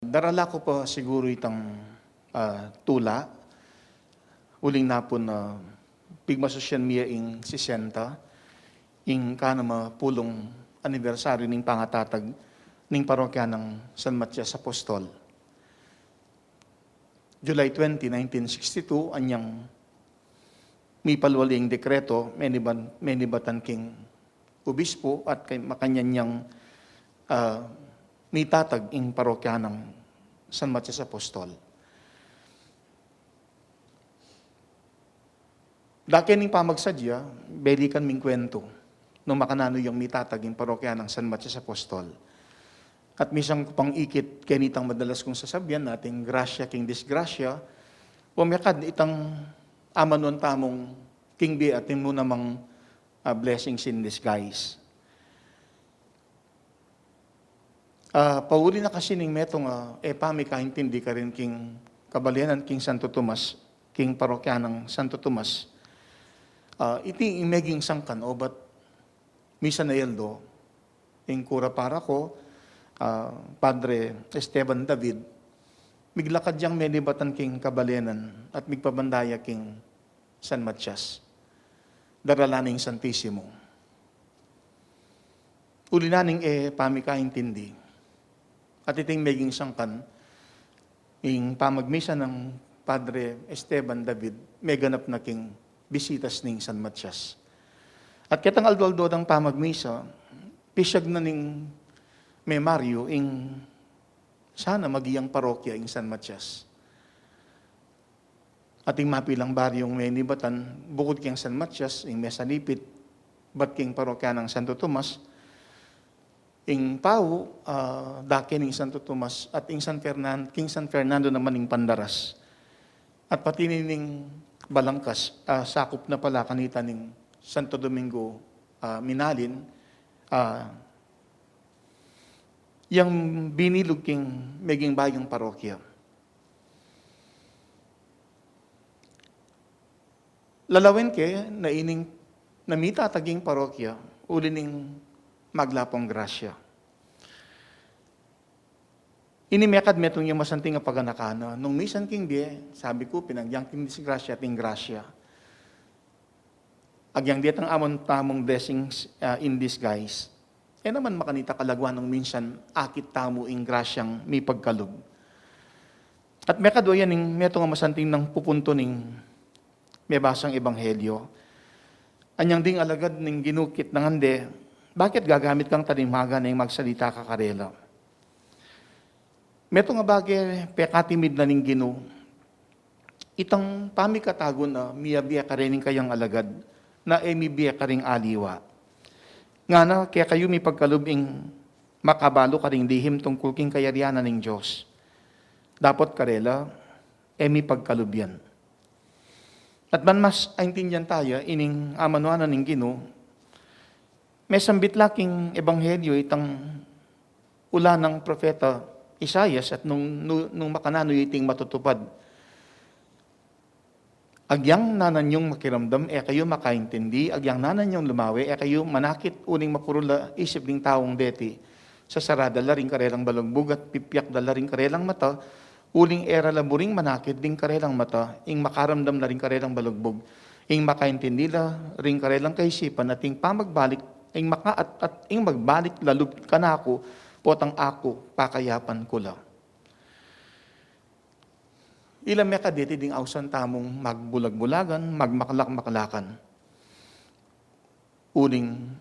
Darala ko pa siguro itang tula, uling napon na pigma social media ing 60, ing kanama pulong anibersaryo ning pangatatag ning parokya ng San Matias Apostol. July 20, 1962, anyang may palwaling dekreto, menibatan king obispo at kay makanyan niyang may tatag ing parokya ng San Matias Apostol. Daki ning pamagsadya, belikan ming kwento nung makanano yung may tatag ing parokya ng San Matias Apostol. At misang pang ikit kenitang madalas kong sasabihan nating grasya king disgrasya, umekad itang amanon tamong king bi atin mo namang blessings in disguise. Pauli na kasi ning metong pami kaintindi ka rin king kabalianan king Santo Tomas, king parokya ng Santo Tomas. Iti imeging sangkan o ba't misa na yeldo, ing kura para ko, Padre Esteban David, miglakad yang menibatan king kabalianan at migpabandaya king San Matias. Daralaning Santissimo. Uli naning pami kaintindi. At iting meging sangkan, ing pamagmisa ng Padre Esteban David, may ganap na king bisitas ning San Matias. At kitang aldo-aldo ng pamagmisa, pisyag na ning may Mario, ing sana magiyang parokya ing San Matias. At ing mapilang baryong may nibatan, bukod king San Matias, ing may salipit, bat king parokya ng Santo Tomas, ing Pau, daki ning Santo Tomas, at ing King San Fernando naman ing Pandaras. At pati ning Balangkas, sakop na pala kanita ning Santo Domingo Minalin, yang binilog king meging bayong parokya. Lalawin ke, na ining namita taging parokya, uli ning maglapong grasya. Inimekad metong yung masanting nga paganakana. Nung misan king die, sabi ko, pinagyang king disgrasya at grasya. Agyang diet ang amon tamong blessings in disguise. Naman makanita kalagwan nung minsan, akit tamo ing grasyang may pagkalog. At mekadwa yan ning metong nga masanting ng pupunto ning may basang ebanghelyo. Anyang ding alagad ning ginukit ng ande, bakit gagamit kang tanimaga na yung magsalita ka karela? Meto nga bagay, pekatimid na ning Ginoo. Itang pamikatago na miyabiya ka rin kayang alagad, na mibiya ka ring aliwa. Nga na, kaya kayo may pagkalubing makabalo ka ring lihim tungkol king kayarianan ng Diyos. Dapat karela, may pagkalubyan. At man mas aintindihan tayo, ining amanuanan ng Ginoo, may sambit laking ebanghelyo itang ula ng propeta Isaias at nung makanano iting matutupad. Agyang nananyong makiramdam, kayo makaintindi, agyang nananyong lumawi, kayo manakit uning mapurula isip ng taong deti. Sa sarada laring karelang balugbog at pipyak dalaring karelang mata, uling era laburing manakit ding karelang mata, ing makaramdam na ring karelang balugbog, ing makaintindi la ring karelang kaisipan at ing pamagbalik, ing makaat at ing magbalik lalub kanako, potang ako, pakayapan ko la. Ilang mekaditi ding ausan tamong magbulag-bulagan, magmakalak-makalakan. Uling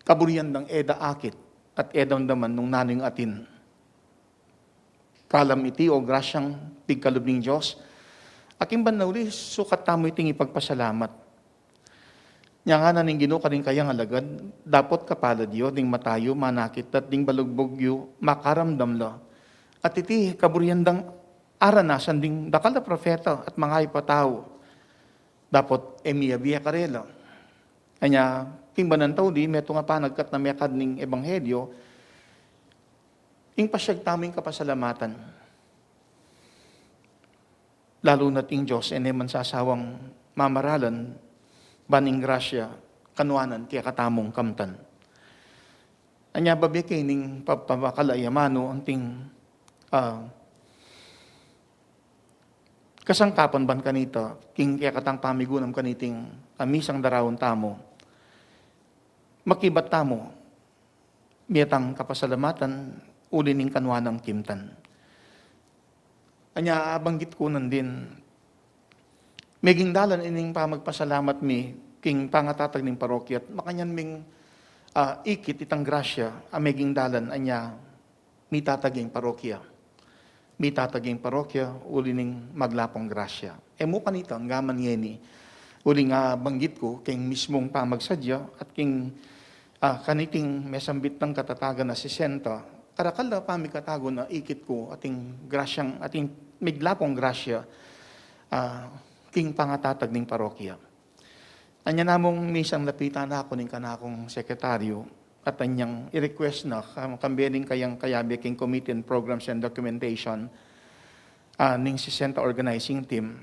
kaburian ng eda akit at edang daman nung naning atin. Kalam iti o grasyang pigkalub ng Diyos. Aking banawli, sukat tamo iting ipagpasalamat. Nya nga na ning Ginoo kaning kayang alagad, dapat kapalad yo, ding matayo, manakit, at ding balugbog yo, makaramdam la. At iti kaburiandang aranasan ding dakal na profeta at mga ipatao. Dapat miyabiya karela. Kanya, king banantaw di, meto nga pa nagkat na mekad ning ebanghelyo, ing pasyag taming kapasalamatan. Lalo na ting Diyos, man sasawang mamaralan, baning grasya, kanuanan, kaya katamong kamtan. Anya babi kining papabakalaya,mano anting kasangkapan ban kanita, king kaya katang pamigunam kaniting misang darawon tamo, makibat tamo, miyatang kapasalamatan, ulining kanwanang kimtan. Anya abanggit ko nandin, meging dalan ining pamagpasalamat mi, king pangatatag ning parokya, at makanyan ming ikit itang grasya, meging dalan, anya mitataging parokya. Mitataging parokya, ulining maglapong grasya. Mo kanita, ang gaman yeni, uling banggit ko, king mismong pamagsadya, at king kaniting mesambit ng katatagan na 60, karakala pamikatago na ikit ko, ating grasyang, ating miglapong grasya, king pangatatag ning parokya. Anya namong misang lapitan na ako ning kanakong sekretaryo, at anyang i-request na kambening kayang kayabi king Committee on Programs and Documentation ning 60 organizing team,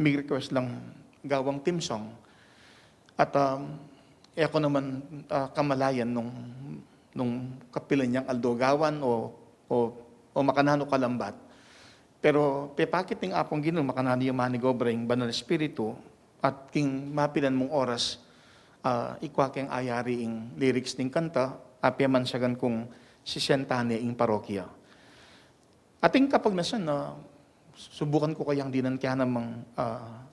may request lang gawang team song. At ako naman kamalayan nung kapilan niyang aldogawan o makanano kalambat. Pero pepakit ning apong Ginoo makanano yung manigobreng banal espiritu at king mapilan mong oras ikwa keng ayari ing lyrics ning kanta apiaman siyagan kung sisentane ing parokya. Ating kapag nasan na subukan ko kayang dinan kaya namang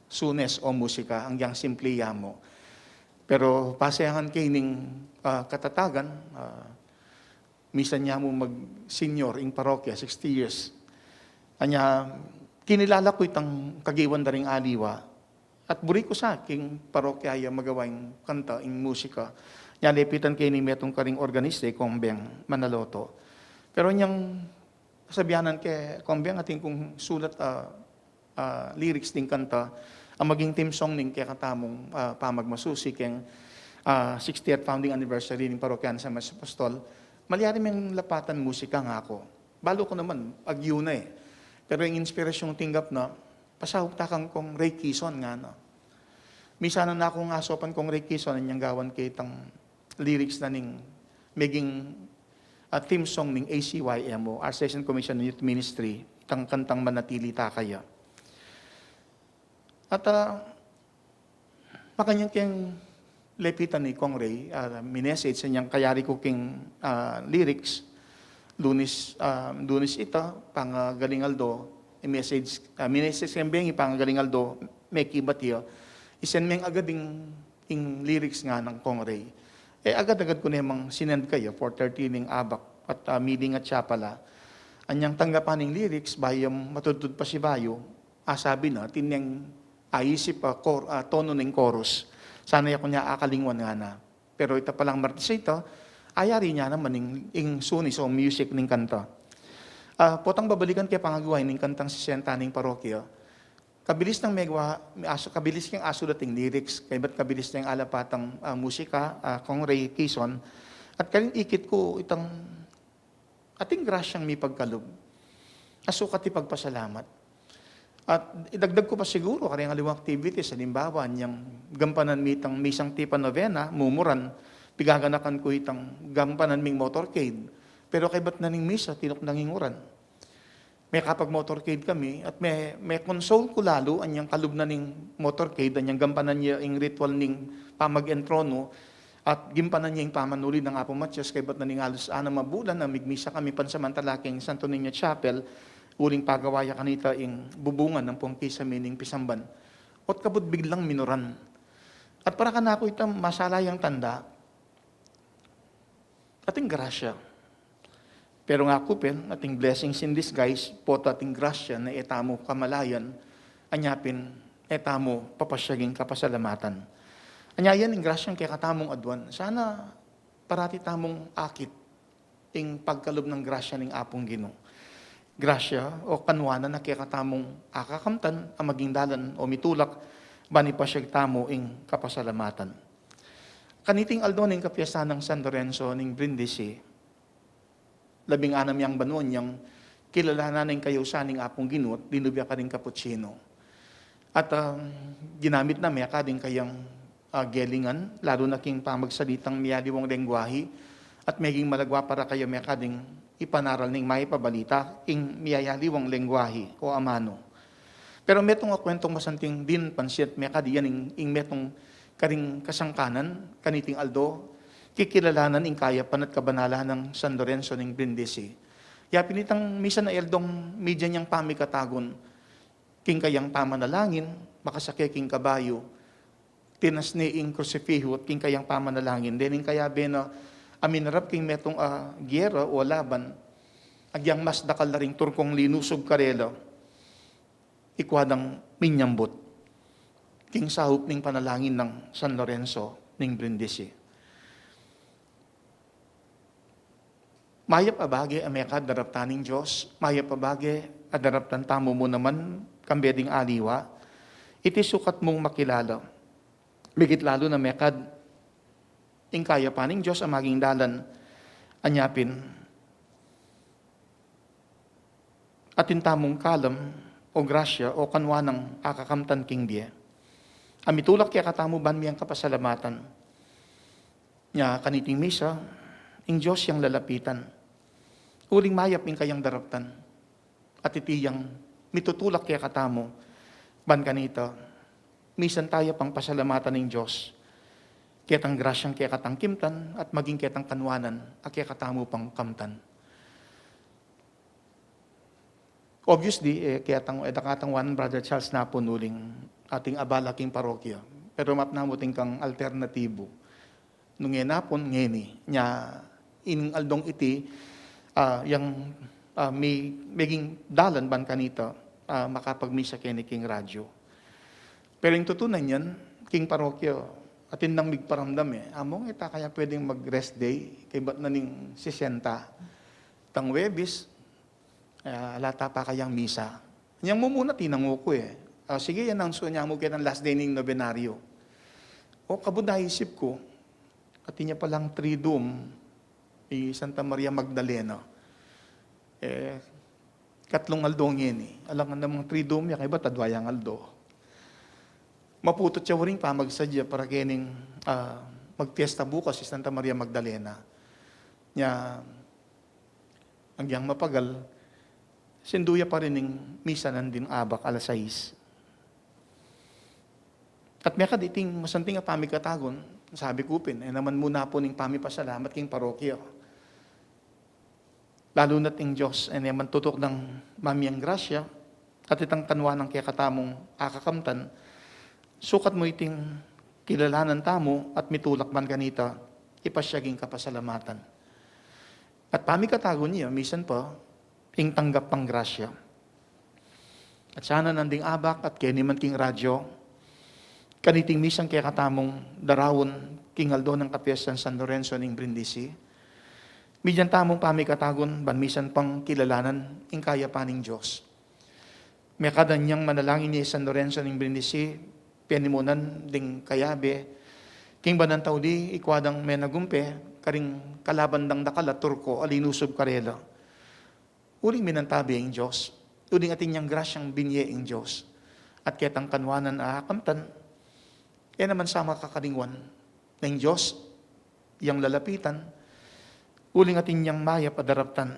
sunes o musika hanggang simple mo. Pero pasayangan kay ning katatagan, misan niya mo mag-senior ing parokya, 60 years. Anya, kinilala ko itang kagiwan daring aliwa, at buri ko sa aking parokya ay magawaing kanta, ing musika. Nya lepitan kay ni metong karing organiste, Kombeng Manaloto. Pero niyang kasabihanan kay Kombeng ating kung sulat lyrics ding kanta, ang maging team song ning kaya katamong pamagmasusi keng 60th founding anniversary ng parokyan sa Mas Apostol, malyari may lapatan musika nga ako. Balo ko naman, agyo na eh. Pero yung inspirasyong tinggap na, pasahog takang kong Ray Kison nga na. Misana na akong asopan kong Ray Kison, niyang gawan kay itang lyrics na ning maging theme song ning ACYMO, Association Commission on Youth Ministry, itang kantang Manatili Takaya. At makanyang keng lepitan ni Kong Ray, minessage sa niyang kayari ko king lyrics, Lunis ita, pangagalingaldo, message kembeng ipangagalingaldo, may kibatiyo, isen meng agading ing lyrics nga ng Kong Ray. Agad-agad ko namang sinend kayo, 4:30 ning abak, at meeting at siya pala. Anyang tanggapan ng lyrics, bayang matutod pa si Bayo, sabi na, tinyang ayisip tono ng chorus. Sana ako niya akalingwan nga na. Pero ito palang martis ito, ayari niya naman ing sunis o music ning kanta. Potang babalikan kay pangagawa ning kantang 60 ning parokya. Kabilis ng kabilis kang aso dating lyrics, kay ba't kabilis ng alapatang musika, Kong Ray Kison, at kaling ikit ko itang ating grasyang may pagkalob. Asukat ipagpasalamat. At idagdag ko pa siguro kanyang aliwang activities, halimbawa, niyang gampanan mitang misang tipa novena, mumuran, pigaganakan ko itang gampanan ming motorcade. Pero kay ba't naning misa, tinok nanginguran. May kapag motorcade kami, at may console ko lalo, anyang kalub na ning motorcade, anyang gampanan niya ing ritual ning pamag-entrono, at gimpanan niya yung pamanuli ng Apo Matias, kay ba't naning alos mabulan, na migmisa kami pansamantala king Santo Niño Chapel, uling pagawaya kanita ing bubungan ng pongki sa mining Pisamban. Ot kabut biglang minuran. At para ka na ako itang masalayang tanda, ating grasya. Pero nga kupin, ating blessings in disguise, poto ating grasya na etamo kamalayan, anyapin, etamo papasyaging kapasalamatan. Anyayan, ing grasyang kaya katamong adwan, sana parati tamong akit, ing pagkalob ng grasya ning Apong Ginoo. Grasya o kanwanan na kaya katamong akakamtan ang maging dalan o mitulak bani pa siya tamo ing kapasalamatan. Kaniting aldo ning kapiyasan ng San Lorenzo ning Brindisi, 16 yang banuan yang kilalanan ng kayusan ning Apong Ginoo, dinubya ka ning Cappuccino. At ginamit na may akading kayang gelingan, lalo na king pamagsalitang miyaliwang lengguwahi, at maging malagwa para kayo may kading ipanaral ning may pabalita, ing miyayaliwang lengguwahe o amano. Pero metong kwentong masanting din pansyat may kadi yan ing metong karing kasangkanan, kaniting aldo, kikilalanan ing kaya panat kabanalan ng San Lorenzo ng Brindisi. Ya pinitang misa na eldong media niyang pamikatagon, king kayang pamanalangin, makasakya king kabayo, tinas ni ing krusifiho at king kayang pamanalangin. Dening kaya bena, aminarap king metong giyera o laban, agyang mas dakal na ring turkong linusog karela, ikwadang minyambot, king sahup ning panalangin ng San Lorenzo ning Brindisi. Mayap abage ameka daraptaning Diyos, mayap abage adaraptan tamo mo naman kambeding aliwa, iti sukat mong makilala. Bigit lalo na mekad, ing kaya paning Diyos ang maging dalan, anyapin, atin tamong kalam, o grasya, o kanwa ng akakamtan king diye. Amitulak kaya katamo ban miyang kapasalamatan. Nya kaniting misa, ing Diyos yang lalapitan. Uling mayap ing kayang daraptan. At itiyang mitutulak kaya katamo, ban kanita, misan tayo pang pasalamatan ng Diyos. Kayatang grasyang kaya katang kimtan, at maging kayatang kanwanan, at kaya katamo pang kamtan. Obviously, kaya edakatangwan, Brother Charles na po nuling ating abalaking parokya. Pero mapnamuting kang alternatibo. Nung napon, ngeni, niya ining aldong iti, yung may maging dalan ban kanita, makapagmisa kini king radyo. Pero yung tutunan yan, king parokya, atin nang migparamdam among ita kaya pwedeng mag-rest day, kay ba't na ning 60, tang Webis, lata pa kayang misa. Niyang mo muna tinango ko sige, yan ang niya mo kaya ng last day ng nobenaryo. O kabudahisip ko, at niya palang Triduum, Santa Maria Magdalena. Katlong aldong yan Alam nga namang Triduum, kaya ba tadwayang aldo. Maputot siya rin pa magsadya para kining magpiesta bukas si Santa Maria Magdalena. Nya, hanggang mapagal, sinduya pa rin ng misa nandin abak alas 6. At may kaditing masanting pamikatagon, sabi kupin, naman muna po ning pamipasalamat king parokya. Lalo na't ing Diyos, naman tutok ng mamiyang grasya, at itang kanwa ng kaya katamong akakamtan, sukat mo iting kilalanan tamo at mitulak man ganita, ipasyaging kapasalamatan. At pamikatagon niya, misan pa, ing tanggap pang grasya. At sana nanding abak at kaya man king radyo, kaniting misang kaya katamong darawon king aldo ng kapiyasan San Lorenzo ng Brindisi. Midyan tamong pamikatagon, banmisan pang kilalanan, ing kaya paning Diyos. May kadanyang manalangin ni San Lorenzo ng Brindisi, pianimunan ding kayabe, king banantaw di, ikwadang may nagumpe, karing kalabandang dakala, turko, alinusob karela. Uling minantabi ang Diyos, uling atin niyang grasyang binye ang Diyos, at ketang kanwanan akamtan, yan naman sama kakalingwan ng Diyos, yang lalapitan, uling atin niyang maya padaraptan,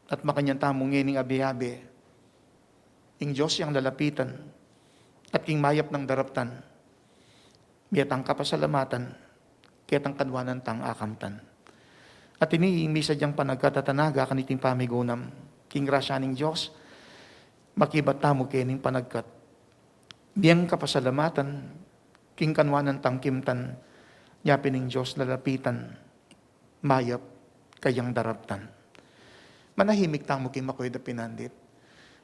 at makanyang tamong ngining abi-abi, ing Diyos yang lalapitan, at king mayap ng daraptan, miyatang kapasalamatan, ketang kanwanan tang akamtan. At iniimisa diyang panagkatatanaga kaniting pamigunam, king grasya ng Diyos, makibat tamo kening panagkat. Biyang kapasalamatan, king kanwanan tangkimtan, yapin ng Diyos lalapitan, mayap kayang daraptan. Manahimik tamo king makoy da pinandit.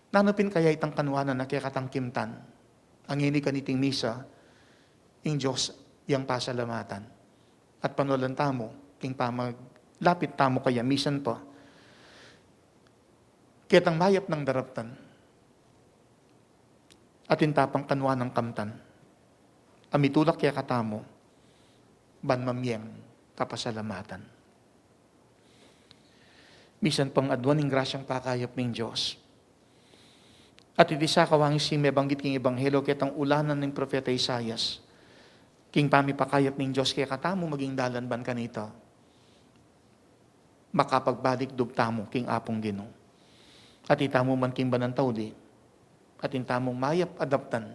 Nanupin kaya itang kanwanan na kaya katangkimtan, ang ini kaniting misa, ing Diyos yang pasalamatan. At panulan tamo, king lapit tamo kaya, misan pa, ketang mayap ng daraptan, at intapang kanwa ng kamtan, amitulak kaya katamo, ban mamyeng kapasalamatan. Misan pang adwan ng grasyang pakayap ng Diyos. At iti sa kawangis si may banggit king Ebanghelo, ketang ulanan ng Propeta Isaias, king pamipakayap ng Diyos kaya katamo maging dalan ban kanita, makapagbalik dubtamo king apong Ginoo. At itamo man king banantaw di, at intamong mayap adaptan,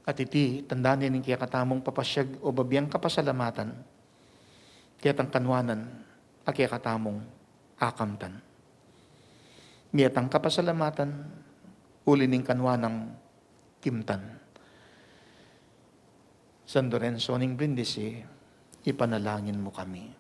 at iti tandanin ng kaya katamong papasyag o babiyang kapasalamatan, kaya tang kanwanan, at kaya katamong akamtan. Miyatang kapasalamatan, uli ning kanwanang kimtan. San Lorenzo ning Brindisi, ipanalangin mo kami.